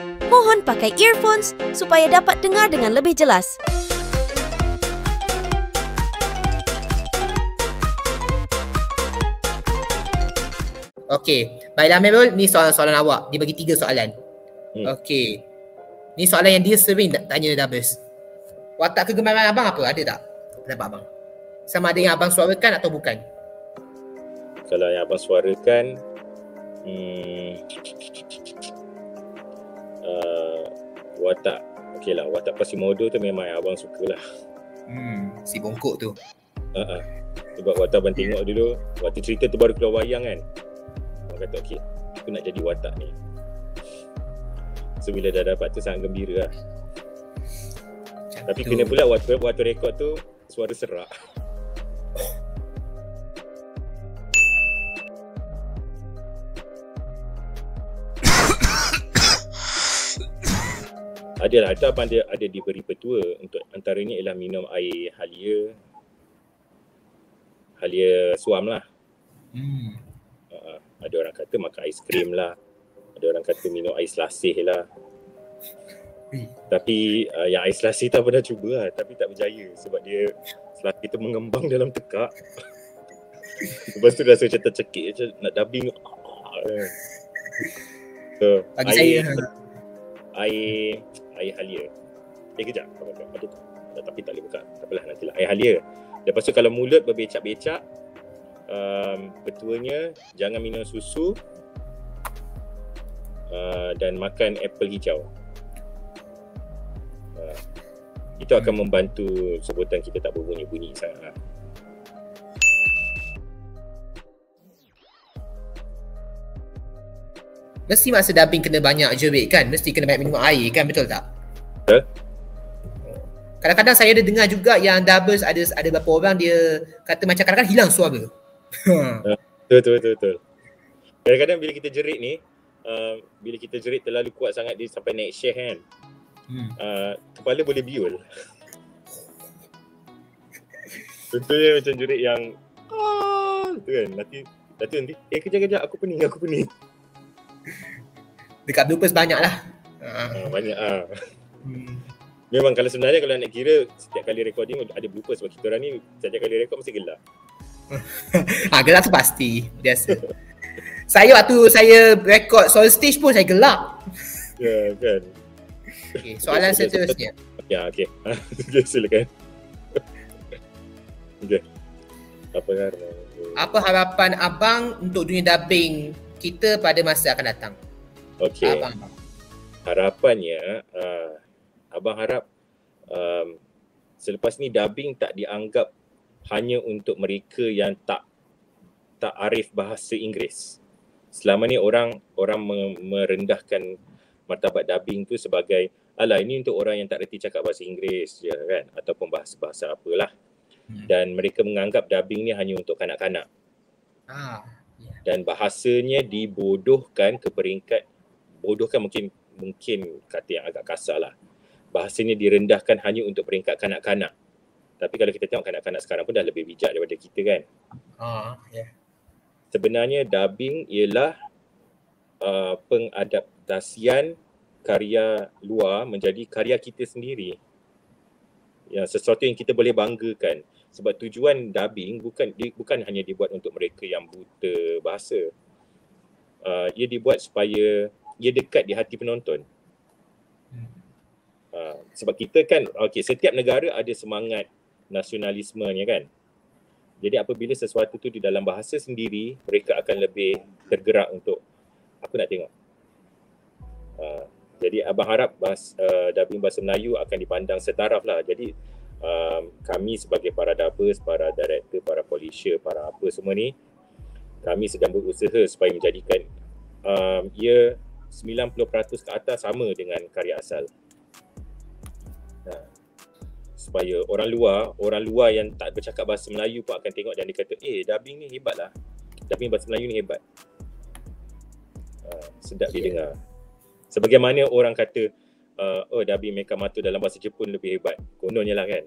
Mohon pakai earphones supaya dapat dengar dengan lebih jelas. Okey, baiklah Amirul, ni soalan-soalan awak. Dia bagi 3 soalan. Okey. Ni soalan yang dia sering tanya Dabers. Watak kegemaran abang apa? Ada tak? Pendapat abang. Sama ada yang abang suarakan atau bukan? Kalau yang abang suarakan, watak. Okey lah, watak Quasimodo tu memang yang abang suka lah. Si bongkok tu. Sebab waktu abang tengok dulu, waktu cerita tu baru keluar wayang kan, abang kata okey, aku nak jadi watak ni. So bila dah dapat tu sangat gembira lah. Tapi kena pula waktu rekod tu suara serak. Adalah, atau abang ada diberi petua untuk antaranya ialah minum air halia suam lah. Ada orang kata makan aiskrim lah, ada orang kata minum air selasih lah. Tapi yang air selasih tak pernah cuba lah, tapi tak berjaya sebab dia selasih tu mengembang dalam tekak. Lepas tu rasa macam tercekik, macam nak dubbing. So, bagi saya air halia. Kejap, ada tak? Tapi tak boleh buka. Tak apalah, nantilah. Air halia. Lepas tu kalau mulut berbecak-becak, petuanya jangan minum susu dan makan apple hijau. Itu akan membantu sebutan kita tak berbunyi-bunyi sangat lah. Mesti masa dubbing kena banyak jerit kan? Mesti kena banyak minum air kan? Betul tak? Betul. Kadang-kadang saya ada dengar juga yang dubbers ada beberapa orang dia kata macam kadang-kadang hilang suara. Betul. Kadang-kadang bila kita jerit ni, bila kita jerit terlalu kuat sangat dia sampai naik share kan, kepala boleh biul. Contohnya macam jerit yang tu kan, nanti kejap aku pening. Dekat bloopers banyak lah. Banyak lah. Memang kalau sebenarnya kalau nak kira setiap kali recording ada bloopers sebab kita orang ni setiap kali record mesti gelak. Gelak tu pasti, biasa. Waktu saya record soul stage pun saya gelak. Ya kan. Okay, soalan seterusnya. Ya, okey. Okay, silakan. Okay. Apa harapan abang untuk dunia dubbing kita pada masa akan datang? Okey. Harapannya, abang harap selepas ni dubbing tak dianggap hanya untuk mereka yang tak arif bahasa Inggeris. Selama ni orang merendahkan martabat dubbing tu sebagai alah ini untuk orang yang tak reti cakap bahasa Inggeris je kan, ataupun bahasa apalah. Dan mereka menganggap dubbing ni hanya untuk kanak-kanak. Dan bahasanya dibodohkan ke peringkat, bodohkan mungkin kata yang agak kasar lah. Bahasanya direndahkan hanya untuk peringkat kanak-kanak. Tapi kalau kita tengok kanak-kanak sekarang pun dah lebih bijak daripada kita kan. Sebenarnya dubbing ialah pengadaptasian karya luar menjadi karya kita sendiri. Ya, sesuatu yang kita boleh banggakan. Sebab tujuan dubbing bukan hanya dibuat untuk mereka yang buta bahasa. Ia dibuat supaya ia dekat di hati penonton. Sebab kita kan, setiap negara ada semangat nasionalismenya kan. Jadi apabila sesuatu tu di dalam bahasa sendiri, mereka akan lebih tergerak untuk aku nak tengok. Jadi abang harap dubbing bahasa Melayu akan dipandang setaraf lah. Jadi kami sebagai para dubbers, para director, para polisher, para apa semua ni, kami sedang berusaha supaya menjadikan ia 90% ke atas sama dengan karya asal. Supaya orang luar yang tak bercakap bahasa Melayu pun akan tengok dan dia kata, dubbing ni hebat lah. Dubbing bahasa Melayu ni hebat. Sedap didengar. Sebagaimana orang kata, dubbing Mekamato dalam bahasa Jepun lebih hebat. Kononnya lah kan.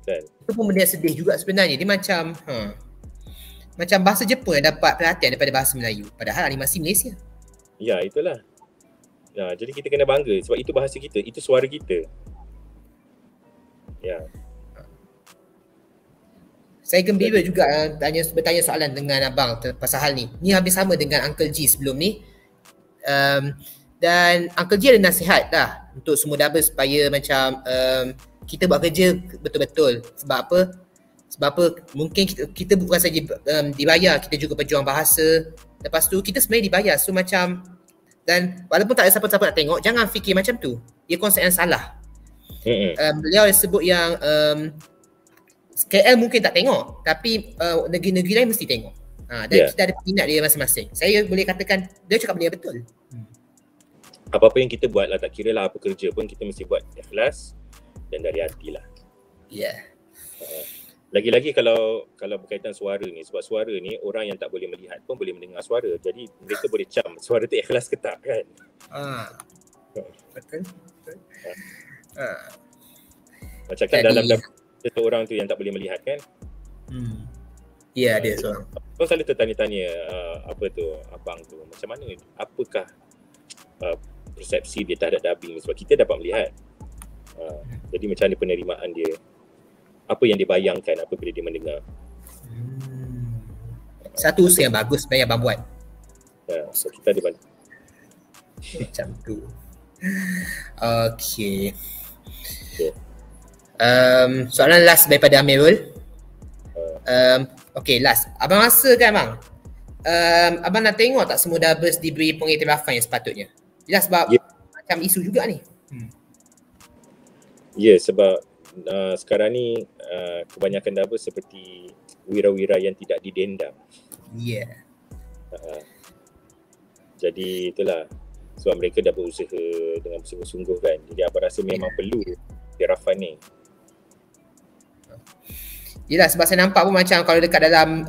Kan? Itu pun benda sedih juga sebenarnya. Dia macam bahasa Jepun yang dapat perhatian daripada bahasa Melayu. Padahal animasi Malaysia. Ya, itulah. Jadi kita kena bangga sebab itu bahasa kita, itu suara kita. Ya. Saya gembira juga bertanya soalan dengan abang pasal hal ni. Ni habis sama dengan Uncle G sebelum ni. Dan Uncle G ada nasihat dah untuk semua double supaya macam kita buat kerja betul-betul. Sebab apa? Mungkin kita bukan saja dibayar, kita juga berjuang bahasa. Lepas tu kita sebenarnya dibayar. So macam, dan walaupun tak ada siapa-siapa nak tengok, jangan fikir macam tu. Dia konsep yang salah. Beliau sebut yang KL mungkin tak tengok, tapi negeri-negeri lain mesti tengok. Dan kita ada peminat dia masing-masing. Saya boleh katakan dia cakap benda betul. Apa-apa yang kita buat lah, tak kira lah apa kerja pun, kita mesti buat ikhlas dan dari hati lah. Lagi-lagi kalau berkaitan suara ni, sebab suara ni orang yang tak boleh melihat pun boleh mendengar suara. Jadi mereka boleh cam suara tu ikhlas ke tak kan. Betul. Macam kan dalam seseorang tu yang tak boleh melihat kan. Ya, ada seorang. Kau selalu tertanya-tanya abang tu macam mana, apakah persepsi dia terhadap dubbing sebab kita dapat melihat. Jadi macam mana penerimaan dia, apa yang dia bayangkan apabila dia mendengar. Satu usaha yang bagus sebenarnya abang buat. So kita ada bantu. Macam tu. Okay. Soalan last daripada Amirul. Okay, last. Abang rasa kan abang, abang nak tengok tak semua doubles diberi pengiktirafan yang sepatutnya? Jelas sebab macam isu juga ni. Sebab sekarang ni kebanyakan doubles seperti wira-wira yang tidak didendam. Jadi itulah sebab mereka dah berusaha dengan bersungguh-sungguh kan. Jadi abang rasa memang perlu iktirafan ni. Yelah, sebab saya nampak pun macam kalau dekat dalam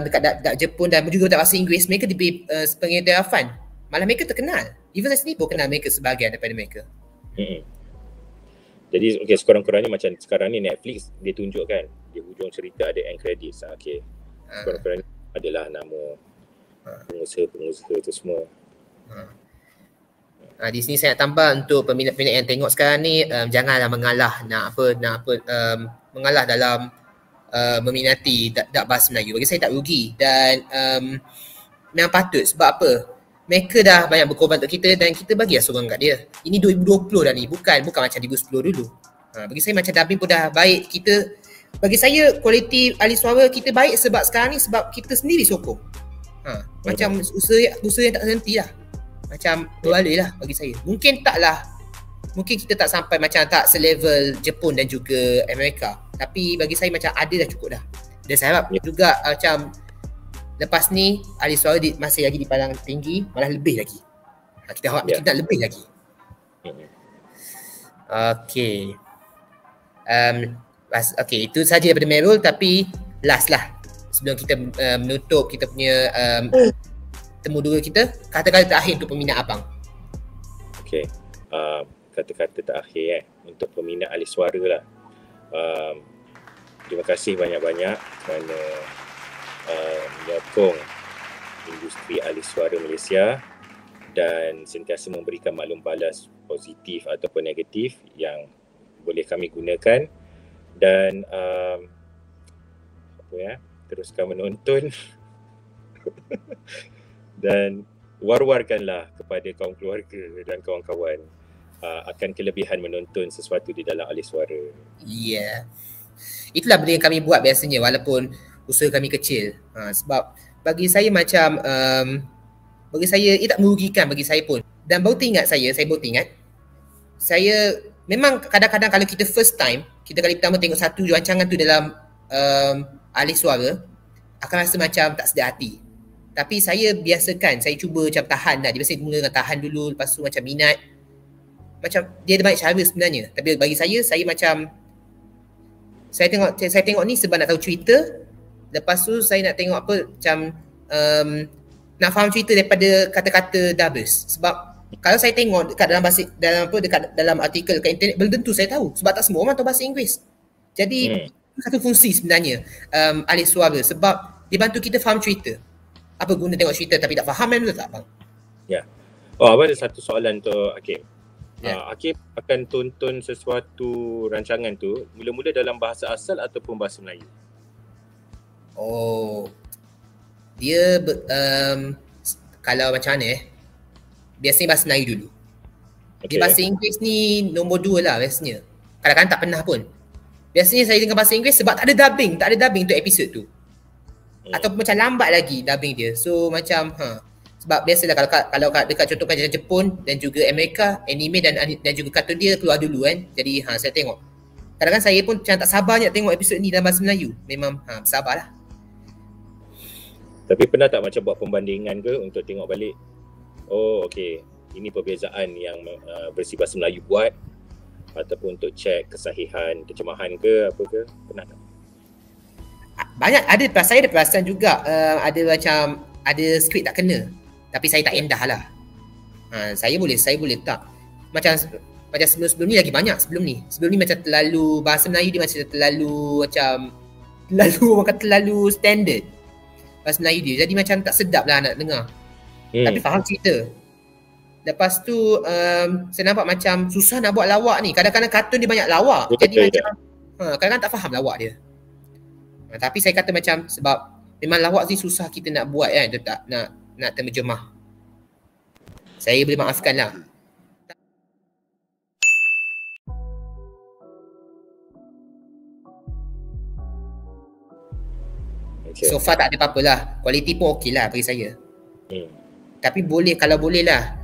dekat Jepun dan juga dekat bahasa Inggeris, mereka diberi pengiktirafan. Malah mereka terkenal. Even saya sendiri pun kenal mereka sebahagian daripada mereka. Jadi sekurang-kurangnya macam sekarang ni Netflix dia tunjukkan di hujung cerita ada end credits. Sekurang-kurangnya adalah nama pengusaha-pengusaha tu semua. Di sini saya nak tambah untuk peminat-peminat yang tengok sekarang ni, janganlah mengalah mengalah dalam meminati dub bahasa Melayu. Bagi saya tak rugi dan memang patut. Sebab apa? Mereka dah banyak berkorban untuk kita dan kita bagilah sokongan kat dia. Ini 2020 dah ni, bukan macam 2010 dulu. Bagi saya macam dubbing pun dah baik. Bagi saya kualiti ahli suara kita baik sebab sekarang ni sebab kita sendiri sokong. Macam usaha yang tak henti lah. Macam berbaloi lah bagi saya. Mungkin kita tak sampai macam tak selevel Jepun dan juga Amerika. Tapi bagi saya macam ada dah cukup dah. Dan saya harap juga macam lepas ni ahli suara masih lagi dipandang tinggi, malah lebih lagi. Kita harap kita nak lebih lagi. Okay. Itu saja daripada Merul, tapi last lah. Sebelum kita menutup kita punya temu dua kita, kata-kata terakhir untuk peminat abang. Okay. Kata-kata terakhir untuk peminat ahli suara lah. Terima kasih banyak-banyak kerana menyokong industri ahli suara Malaysia dan sentiasa memberikan maklum balas positif ataupun negatif yang boleh kami gunakan dan teruskan menonton dan war-warkanlah kepada kaum keluarga dan kawan-kawan akan kelebihan menonton sesuatu di dalam ahli suara. Itulah benda yang kami buat biasanya walaupun usaha kami kecil. Sebab bagi saya macam bagi saya ia tak merugikan bagi saya pun. Dan baru teringat saya memang kadang-kadang kalau kita first time, kita kali pertama tengok satu rancangan tu dalam ahli suara, akan rasa macam tak sedar hati. Tapi saya biasakan, saya cuba macam tahan dah. Dia biasa mula dengan tahan dulu, lepas tu macam minat. Macam dia ada banyak cara sebenarnya. Tapi bagi saya macam saya tengok ni sebab nak tahu cerita. Lepas tu saya nak tengok macam nak faham cerita daripada kata-kata dubbers. Sebab kalau saya tengok dekat dalam artikel kat internet, belum tentu saya tahu. Sebab tak semua orang tahu bahasa Inggeris. Jadi satu fungsi sebenarnya ahli suara, sebab dia bantu kita faham cerita. Apa guna tengok cerita tapi tak faham, betul tak bang? Oh, abang ada satu soalan tu Akib. Ya. Akib akan tonton sesuatu rancangan tu mula-mula dalam bahasa asal ataupun bahasa Melayu? Oh, dia kalau macam mana biasanya bahasa Melayu dulu. Dia bahasa Inggeris ni nombor 2 lah biasanya. Kadang-kadang tak pernah pun. Biasanya saya dengar bahasa Inggeris sebab tak ada dubbing untuk episod tu. Ataupun macam lambat lagi dubbing dia. So macam sebab biasalah kalau dekat contohkan macam Jepun dan juga Amerika, anime dan juga kartun dia keluar dulu kan. Jadi saya tengok. Kadang-kadang saya pun macam tak sabar nak tengok episod ni dalam bahasa Melayu. Memang sabarlah. Tapi pernah tak macam buat pembandingan ke untuk tengok balik? Oh okey, ini perbezaan yang versi bahasa Melayu buat, ataupun untuk cek kesahihan terjemahan ke apa ke? Pernah tak? Banyak ada, saya ada perasan juga ada macam ada skrip tak kena. Tapi saya tak endah lah. Saya boleh tak. Macam sebelum ni lagi banyak sebelum ni. Sebelum ni macam terlalu bahasa Melayu dia macam terlalu standard. Bahasa Melayu dia. Jadi macam tak sedap lah nak dengar. Tapi faham cerita. Lepas tu saya nampak macam susah nak buat lawak ni. Kadang-kadang kartun dia banyak lawak. Jadi macam kadang-kadang tak faham lawak dia. Tapi saya kata macam sebab memang lawak ni susah kita nak buat kan. Dia tak nak terjemah. Saya boleh maafkan lah. So far tak ada apa-apa lah. Kualiti pun okey lah bagi saya. Tapi kalau boleh lah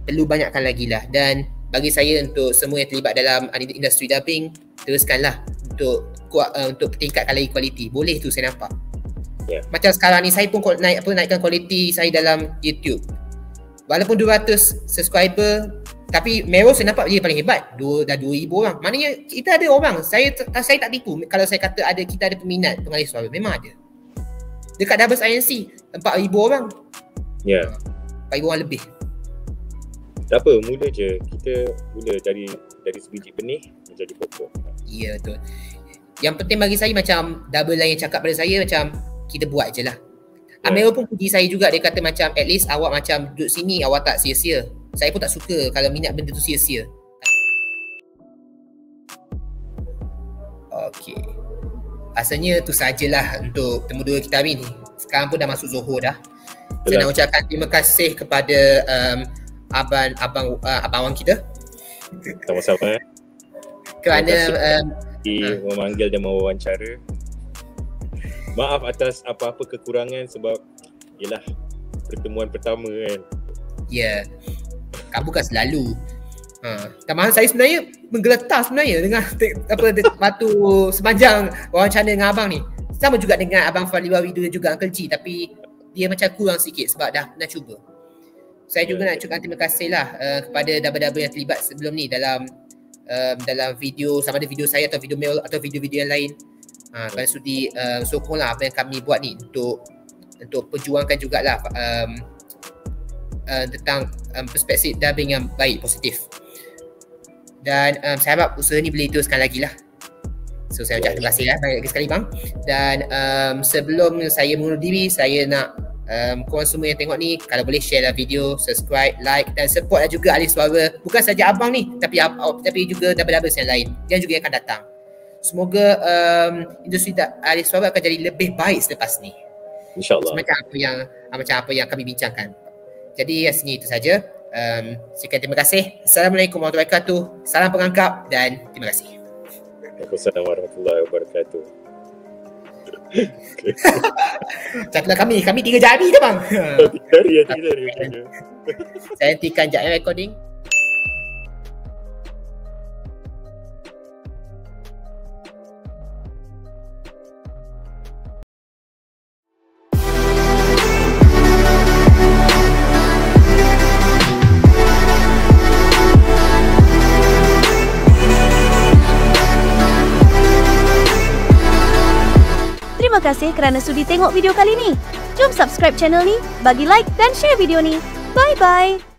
perlu banyakkan lagi lah. Dan bagi saya untuk semua yang terlibat dalam industri dubbing, teruskanlah untuk tingkatkan lagi kualiti. Boleh tu saya nampak. Macam sekarang ni saya pun naikkan kualiti saya dalam YouTube. Walaupun 200 subscriber, tapi Mero saya nampak dia paling hebat. Dah 2,000 orang. Maknanya kita ada orang. Saya tak tipu kalau saya kata kita ada peminat pengalih suara. Memang ada. Dekat Doubles INC 4,000 orang. 4,000 orang lebih. Tak apa, mula je. Kita mula dari sebiji benih menjadi pokok. Ya, betul. Yang penting bagi saya macam Double lain yang cakap pada saya macam kita buat je lah. Amel pun puji saya juga. Dia kata macam at least awak macam duduk sini awak tak sia-sia. Saya pun tak suka kalau minat benda tu sia-sia. Okey. Rasanya tu sajalah untuk temu dua kita hari ni. Sekarang pun dah masuk Zohor dah. Saya nak ucapkan terima kasih kepada abang kita. Sama-sama. Kerana memanggil dan mewawancara. Maaf atas apa-apa kekurangan sebab ialah pertemuan pertama kan. Ya. Kamu kan selalu. Tambahan saya sebenarnya menggeletar sebenarnya dengan waktu sepanjang wawancara dengan abang ni. Sama juga dengan abang Fadli Wawidu dan juga Uncle G, tapi dia macam kurang sikit sebab dah pernah cuba. Saya juga nak ucapkan terima kasih lah kepada double-double yang terlibat sebelum ni dalam video, sama ada video saya atau video mail atau video-video yang lain. Kalian sudi sokonglah apa yang kami buat ni untuk perjuangkan jugalah tentang perspektif dubbing yang baik, positif. Dan saya harap usaha ni boleh teruskan lagi lah. So saya ucapkan terima kasih lah banyak sekali bang. Dan sebelum saya mengundur diri, saya nak korang semua yang tengok ni, kalau boleh share lah video, subscribe, like dan support lah juga Alih Suara. Bukan saja abang ni, tapi juga double-double yang lain dan juga yang akan datang. Semoga industri Alih Suara akan jadi lebih baik selepas ni. InsyaAllah. Macam apa yang kami bincangkan. Jadi sini itu saja. Sekian, terima kasih. Assalamualaikum warahmatullahi wabarakatuh. Salam pengangkap dan terima kasih. Waalaikumsalam warahmatullahi wabarakatuh. Cakaplah kami 3 jari ke bang? 3 jari. Saya hentikan sekejap recording. Terima kasih kerana sudi tengok video kali ni. Jom subscribe channel ni, bagi like dan share video ni. Bye-bye.